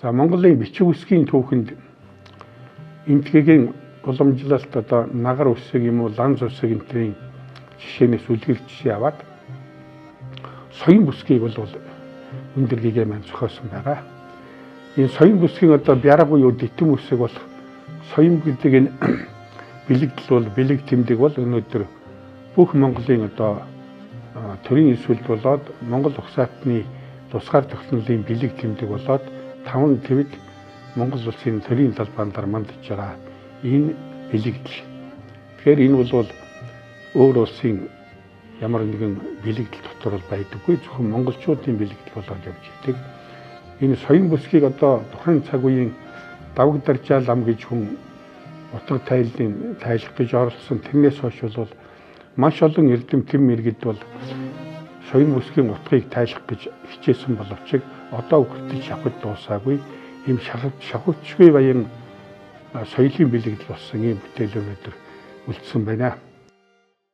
За Монголын бичиг үсгийн түүхэнд энтхэгийн уламжлалт одоо нагар үсэг юм уу ланз үсэг энтрийн жишээнээс үлгэр жишээ аваад соён бүсгийг бол өндөр гэгээ маань зохиосон байгаа. Энэ соён бүсгийн одоо бярга буюу дэтэм үсэг бол соён гэдэг энэ бэлэгдэл бол бэлэг тэмдэг бол өнөөдөр бүх Монголын одоо төрийн эсвэл болоод Монгол угсаатны тусгаар технологийн бэлэг тэмдэг болоод 5 твэг Монгол улсын төрийн талбайн дармандж байгаа энэ бэлэгдэл. Тэгэхээр энэ бол өөр улсын ямар нэгэн бэлэгдэл дотор бол байдаггүй, зөвхөн монголчуудын бэлэгдэл болоод явж идэг. Энэ соён бүсгийг одоо тухайн цаг үеийн давг даржаал ам гэж хүн утга тайлах гэж оролцсон. Тэрнээс хойш бол маш олон эрдэм тэм мэргэд бол соён бүсгийн утгыг тайлах гэж хичээсэн боловч одоо хүртэл шавхад дуусаагүй ийм шавхагчгүй баян соёлын бэлэгдэл болсон ийм бүтээл өнөөдөр үлдсэн байна.